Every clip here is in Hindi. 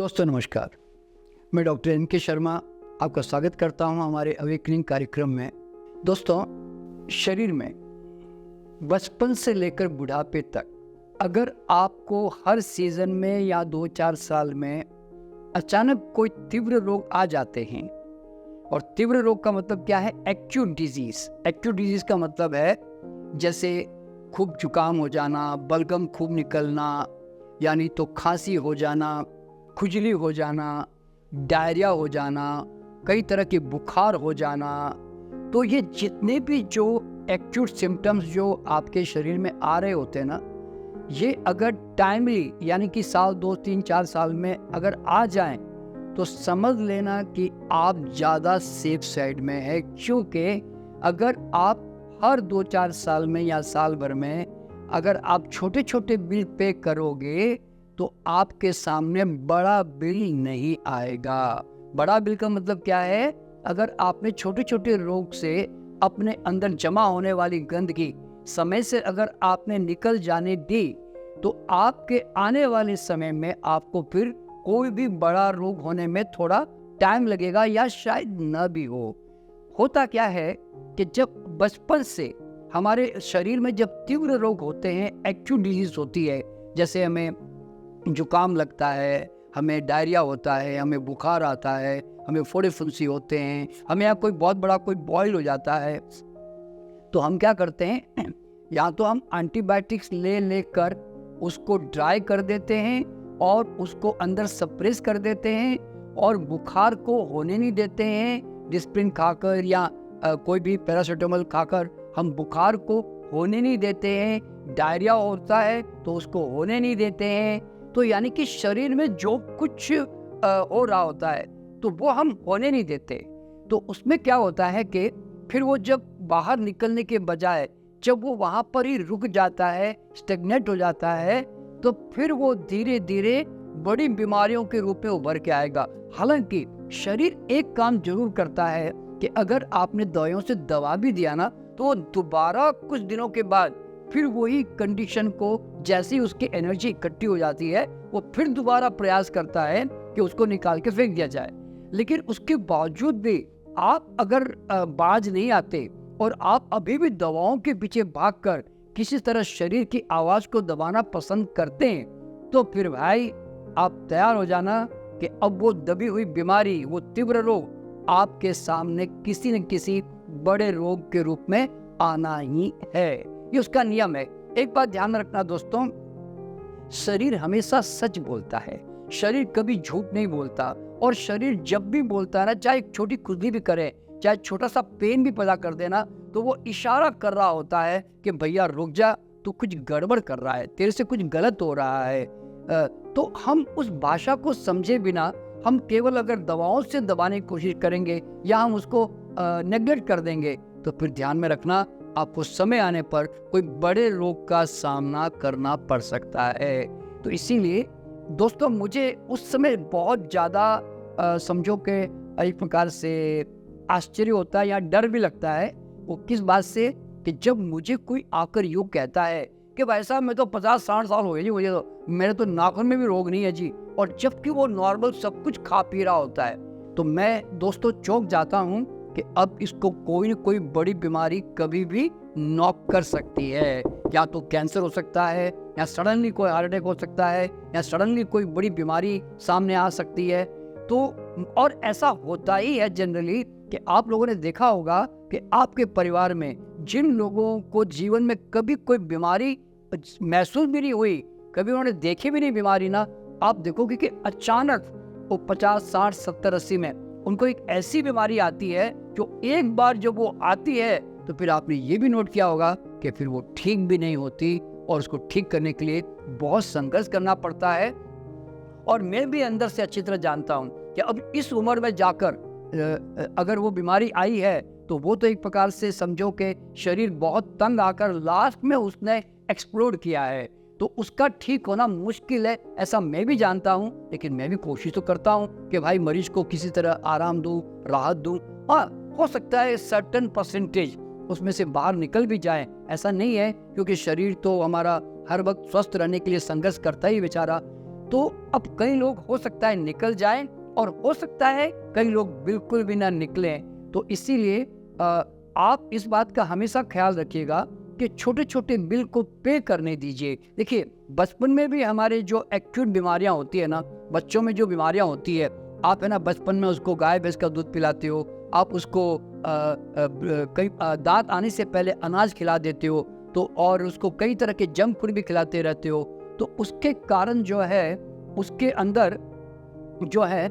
दोस्तों नमस्कार, मैं डॉक्टर एन.के. शर्मा आपका स्वागत करता हूं हमारे अवेकनिंग कार्यक्रम में। दोस्तों, शरीर में बचपन से लेकर बुढ़ापे तक अगर आपको हर सीज़न में या 2-4 साल में अचानक कोई तीव्र रोग आ जाते हैं, और तीव्र रोग का मतलब क्या है? Acute disease. एक्यूट डिजीज़ का मतलब है जैसे खूब जुकाम हो जाना, बलगम खूब निकलना, यानी तो खांसी हो जाना, खुजली हो जाना, डायरिया हो जाना, कई तरह के बुखार हो जाना। तो ये जितने भी जो एक्यूट सिम्टम्स जो आपके शरीर में आ रहे होते हैं ना, ये अगर टाइमली यानी कि साल 2-3-4 साल में अगर आ जाएं तो समझ लेना कि आप ज़्यादा सेफ साइड में है। क्योंकि अगर आप हर 2-4 साल में या साल भर में अगर आप छोटे छोटे बिल पे करोगे तो आपके सामने बड़ा बिल नहीं आएगा। बड़ा बिल का मतलब क्या है? अगर आपने छोटे छोटे रोग से अपने अंदर जमा होने वाली गंदगी समय से अगर आपने निकल जाने दी तो आपके आने वाले समय में आपको फिर कोई भी बड़ा रोग होने में थोड़ा टाइम लगेगा या शायद न भी हो। होता क्या है कि जब बचपन से हमारे शरीर में जब तीव्र रोग होते हैं, एक्यूट डिजीज होती है, जैसे हमें जुकाम लगता है, हमें डायरिया होता है, हमें बुखार आता है, हमें फोड़े फुंसी होते हैं, हमें यहाँ कोई बहुत बड़ा कोई बॉयल हो जाता है, तो हम क्या करते हैं? या तो हम एंटीबायोटिक्स ले लेकर उसको ड्राई कर देते हैं और उसको अंदर सप्रेस कर देते हैं और बुखार को होने नहीं देते हैं। डिस्प्रिन खाकर या कोई भी पैरासीटामोल खाकर हम बुखार को होने नहीं देते हैं। डायरिया होता है तो उसको होने नहीं देते हैं। तो यानी कि शरीर में जो कुछ हो रहा होता है तो वो हम होने नहीं देते। तो उसमें क्या होता है कि फिर वो जब बाहर निकलने के बजाय जब वो वहाँ पर ही रुक जाता है, स्टेगनेट हो जाता है, तो फिर वो धीरे धीरे बड़ी बीमारियों के रूप में उभर के आएगा। हालांकि शरीर एक काम जरूर करता है कि अगर आपने दवाइयों से दवा भी दिया ना, तो वो दोबारा कुछ दिनों के बाद फिर वही कंडीशन को, जैसी उसकी एनर्जी इकट्ठी हो जाती है, वो फिर दोबारा प्रयास करता है कि उसको निकाल के फेंक दिया जाए। लेकिन उसके बावजूद भी आप अगर बाज नहीं आते और आप अभी भी दवाओं के पीछे भागकर किसी तरह शरीर की आवाज को दबाना पसंद करते हैं, तो फिर भाई आप तैयार हो जाना कि अब वो दबी हुई बीमारी, वो तीव्र रोग आपके सामने किसी न किसी बड़े रोग के रूप में आना ही है। ये उसका नियम है। एक बात ध्यान रखना दोस्तों, शरीर हमेशा सच बोलता है, शरीर कभी झूठ नहीं बोलता। और शरीर जब भी बोलता है ना, चाहे छोटी खुजली भी करे, चाहे छोटा सा पेन भी पैदा कर देना, तो वो इशारा कर रहा होता है कि भैया रुक जा, तू कुछ गड़बड़ कर रहा है, तेरे से कुछ गलत हो रहा है। तो हम उस भाषा को समझे बिना हम केवल अगर दवाओं से दबाने की कोशिश करेंगे या हम उसको नेग्लेक्ट कर देंगे, तो फिर ध्यान में रखना आपको समय आने पर कोई बड़े रोग का सामना करना पड़ सकता है। तो इसीलिए दोस्तों, मुझे उस समय बहुत ज़्यादा समझो कि एक प्रकार से आश्चर्य होता है या डर भी लगता है। वो किस बात से? कि जब मुझे कोई आकर यूँ कहता है कि भाई साहब मैं तो 50-60 साल हो गए जी, मुझे तो मेरे तो नाखून में भी रोग नहीं है जी, और जबकि वो नॉर्मल सब कुछ खा पी रहा होता है, तो मैं दोस्तों चौंक जाता हूँ कि अब इसको कोई न कोई बड़ी बीमारी कभी भी नॉक कर सकती है। या तो कैंसर हो सकता है, या सडनली कोई हार्ट अटैक हो सकता है, या सडनली कोई बड़ी बीमारी सामने आ सकती है। तो और ऐसा होता ही है जनरली कि आप लोगों ने देखा होगा कि आपके परिवार में जिन लोगों को जीवन में कभी कोई बीमारी महसूस भी नहीं हुई, कभी उन्होंने देखी भी नहीं बीमारी ना, आप देखोगे कि अचानक वो 50, 60, 70, 80 में उनको एक ऐसी बीमारी आती है जो एक बार जब वो आती है तो फिर आपने ये भी नोट किया होगा कि फिर वो ठीक भी नहीं होती, और उसको ठीक करने के लिए बहुत संघर्ष करना पड़ता है। और मैं भी अंदर से अच्छी तरह जानता हूँ कि अब इस उम्र में जाकर अगर वो बीमारी आई है तो वो तो एक प्रकार से समझो कि शरीर बहुत तंग आकर लास्ट में उसने एक्सप्लोड किया है, तो उसका ठीक होना मुश्किल है, ऐसा मैं भी जानता हूँ। लेकिन मैं भी कोशिश तो करता हूँ कि भाई मरीज को किसी तरह आराम दूँ, राहत दूँ। हाँ, हो सकता है सर्टेन परसेंटेज उसमें से बाहर निकल भी जाए, ऐसा नहीं है, क्योंकि शरीर तो हमारा हर वक्त स्वस्थ रहने के लिए संघर्ष करता ही बेचारा। तो अब कई लोग हो सकता है निकल जाएं और हो सकता है कई लोग बिल्कुल भी ना निकलें। तो इसीलिए आप इस बात का हमेशा ख्याल रखिएगा कि छोटे छोटे बिल को पे करने दीजिए। देखिए, बचपन में भी हमारे जो एक्यूट बीमारियां होती है ना, बच्चों में जो बीमारियां होती है, आप है ना बचपन में उसको गाय भैंस का दूध पिलाते हो, आप उसको कई दांत आने से पहले अनाज खिला देते हो, तो और उसको कई तरह के जंक फूड भी खिलाते रहते हो, तो उसके कारण जो है उसके अंदर जो है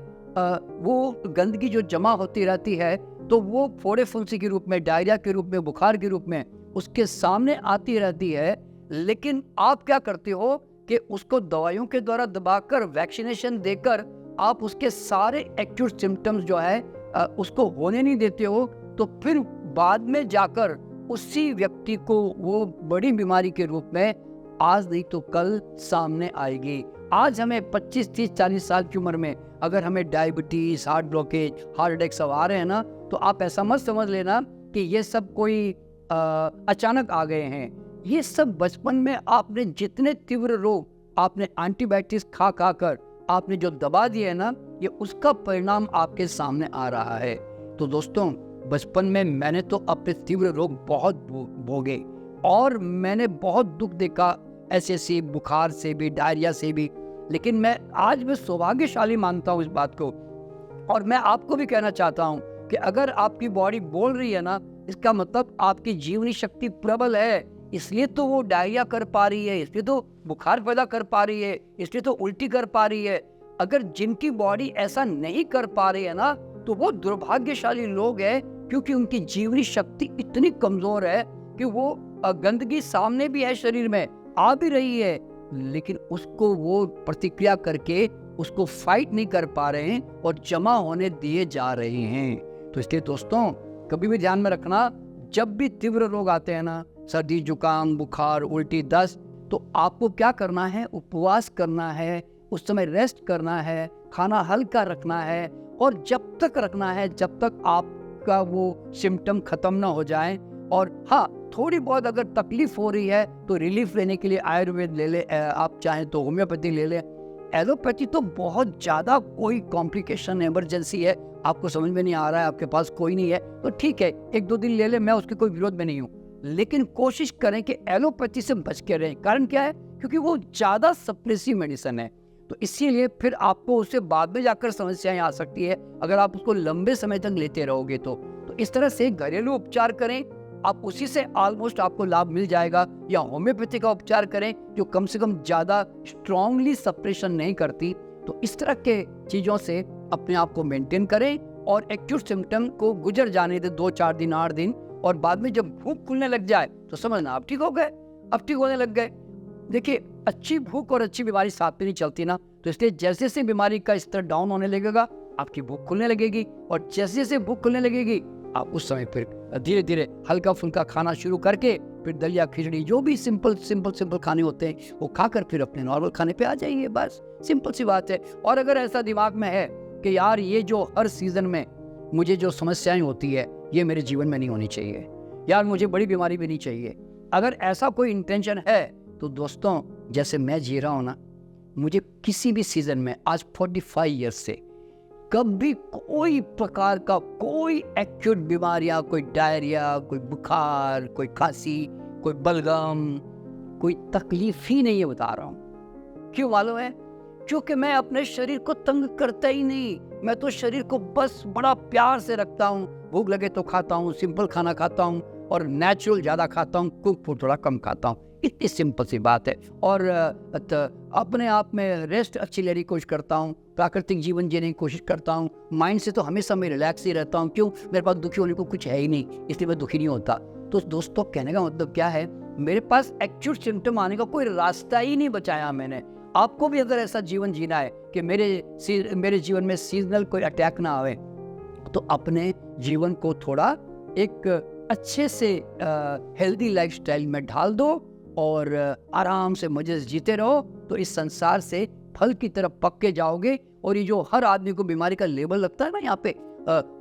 वो गंदगी जो जमा होती रहती है, तो वो फोड़े फुंसी के रूप में, डायरिया के रूप में, बुखार के रूप में उसके सामने आती रहती है। लेकिन आप क्या करते हो कि उसको दवाइयों के द्वारा दबाकर, वैक्सीनेशन देकर आप उसके सारे एक्यूट सिम्टम्स जो है उसको होने नहीं देते हो, तो फिर बाद में जाकर उसी व्यक्ति को वो बड़ी बीमारी के रूप में आज नहीं तो कल सामने आएगी। आज हमें 25, 30, 40 साल की उम्र में अगर हमें diabetes, heart blockage, heart attack सब आ रहे हैं ना, तो आप ऐसा मत समझ लेना कि ये सब कोई अचानक आ गए हैं। ये सब बचपन में आपने जितने तीव्र रोग आपने एंटीबायोटिक्स खा कर आपने जो दबा दिए है ना, ये उसका परिणाम आपके सामने आ रहा है। तो दोस्तों, बचपन में मैंने तो अपने तीव्र रोग बहुत भोगे और मैंने बहुत दुख देखा, ऐसे बुखार से भी, डायरिया से भी। लेकिन मैं आज भी सौभाग्यशाली मानता हूँ इस बात को, और मैं आपको भी कहना चाहता हूँ कि अगर आपकी बॉडी बोल रही है ना, इसका मतलब आपकी जीवनी शक्ति प्रबल है, इसलिए तो वो डायरिया कर पा रही है, इसलिए तो बुखार पैदा कर पा रही है, इसलिए तो उल्टी कर पा रही है। अगर जिनकी बॉडी ऐसा नहीं कर पा रही है ना, तो वो दुर्भाग्यशाली लोग हैं, क्योंकि उनकी जीवनी शक्ति इतनी कमजोर है कि वो गंदगी सामने भी है, शरीर में आ भी रही है, लेकिन उसको वो प्रतिक्रिया करके उसको फाइट नहीं कर पा रहे हैं और जमा होने दिए जा रहे हैं। तो इसलिए दोस्तों, कभी भी ध्यान में रखना, जब भी तीव्र रोग आते हैं ना, सर्दी, जुकाम, बुखार, उल्टी, दस्त, तो आपको क्या करना है? उपवास करना है, उस समय रेस्ट करना है, खाना हल्का रखना है, और जब तक रखना है जब तक आपका वो सिम्टम खत्म ना हो जाए। और हाँ, थोड़ी बहुत अगर तकलीफ हो रही है तो रिलीफ लेने के लिए आयुर्वेद ले ले, आप चाहें तो होम्योपैथी ले ले। एलोपैथी तो बहुत ज़्यादा कोई कॉम्प्लिकेशन, इमरजेंसी है, आपको समझ में नहीं आ रहा है, आपके पास कोई नहीं है, तो ठीक है, 1-2 दिन ले ले, मैं उसके कोई विरोध में नहीं हूँ। लेकिन कोशिश करें कि एलोपैथी से बच के रहें। कारण क्या है? क्योंकि वो ज़्यादा सप्रेसिव मेडिसिन है, तो इसीलिए फिर आपको उससे बाद में जाकर समस्याएं आ सकती है अगर आप उसको लंबे समय तक लेते रहोगे। तो इस तरह से घरेलू उपचार करें, आप उसी से ऑलमोस्ट आपको लाभ मिल जाएगा। या होम्योपैथी का उपचार करें जो कम से कम ज़्यादा स्ट्रांगली सप्रेशन नहीं करती। तो इस तरह के चीज़ों से अपने आप को मेंटेन करें और एक्यूट सिम्टम को गुजर जाने दें 2-4 दिन, 8 दिन, और बाद में जब भूख खुलने लग जाए तो समझना आप ठीक हो गए, अब ठीक होने लग गए। देखिए, अच्छी भूख और अच्छी बीमारी साथ में नहीं चलती ना, तो इसलिए जैसे जैसे बीमारी का स्तर डाउन होने लगेगा आपकी भूख खुलने लगेगी, और जैसे जैसे भूख खुलने लगेगी आप उस समय फिर धीरे धीरे हल्का फुल्का खाना शुरू करके फिर दलिया, खिचड़ी, जो भी सिंपल खाने होते हैं वो खाकर फिर अपने नॉर्मल खाने पे आ जाइए। बस सिंपल सी बात है। और अगर ऐसा दिमाग में है कि यार ये जो हर सीजन में मुझे जो समस्याएं होती है ये मेरे जीवन में नहीं होनी चाहिए, यार मुझे बड़ी बीमारी भी नहीं चाहिए, अगर ऐसा कोई इंटेंशन है तो दोस्तों, जैसे मैं जी रहा हूँ ना, मुझे किसी भी सीजन में आज 45 ईयर्स से कभी कोई प्रकार का कोई एक्यूट बीमारियां, कोई डायरिया, कोई बुखार, कोई खांसी, कोई बलगम, कोई तकलीफ ही नहीं है, बता रहा हूँ। क्यों मालूम है? क्योंकि मैं अपने शरीर को तंग करता ही नहीं, मैं तो शरीर को बस बड़ा प्यार से रखता हूँ। भूख लगे तो खाता हूँ, सिंपल खाना खाता हूँ, और नेचुरल ज़्यादा खाता हूँ, कुक फूड थोड़ा कम खाता हूँ। इतनी सिंपल सी बात है। और अपने आप में रेस्ट अच्छी लेने की कोशिश करता हूँ, प्राकृतिक जीवन जीने की कोशिश करता हूँ। माइंड से तो हमेशा मैं रिलैक्स ही रहता हूँ। क्यों? मेरे पास दुखी होने को कुछ है ही नहीं, इसलिए मैं दुखी नहीं होता। तो दोस्तों, कहने का मतलब क्या है, मेरे पास एक्यूट सिम्टम आने का कोई रास्ता ही नहीं बचाया मैंने। आपको भी अगर ऐसा जीवन जीना है कि मेरे जीवन में सीजनल कोई अटैक ना आवे, तो अपने जीवन को थोड़ा एक अच्छे से हेल्दी लाइफस्टाइल में ढाल दो और आराम से मजे से जीते रहो, तो इस संसार से फल की तरफ पक के जाओगे। और ये जो हर आदमी को बीमारी का लेबल लगता है ना यहाँ पे,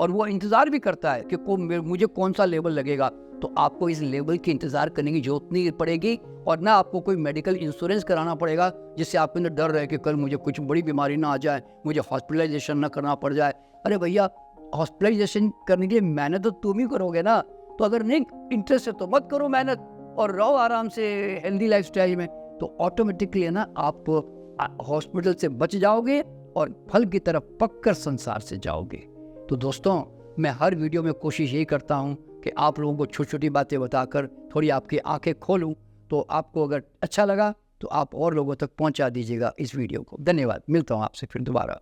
और वो इंतजार भी करता है कि मुझे कौन सा लेबल लगेगा, तो आपको इस लेवल की इंतज़ार करने की जरूरत नहीं पड़ेगी और ना आपको कोई मेडिकल इंश्योरेंस कराना पड़ेगा जिससे आपके अंदर डर रहे कि कल मुझे कुछ बड़ी बीमारी ना आ जाए, मुझे हॉस्पिटलाइजेशन ना करना पड़ जाए। अरे भैया, हॉस्पिटलाइजेशन करने के लिए मेहनत तो तुम ही करोगे ना, तो अगर नहीं इंटरेस्ट है तो मत करो मेहनत और रहो आराम से हेल्दी लाइफस्टाइल में, तो ऑटोमेटिकली है ना आप हॉस्पिटल से बच जाओगे और फल की तरफ पककर संसार से जाओगे। तो दोस्तों, मैं हर वीडियो में कोशिश यही करता हूँ कि आप लोगों को छोटी छोटी बातें बताकर थोड़ी आपकी आंखें खोलूँ। तो आपको अगर अच्छा लगा तो आप और लोगों तक पहुँचा दीजिएगा इस वीडियो को। धन्यवाद। मिलता हूँ आपसे फिर दोबारा।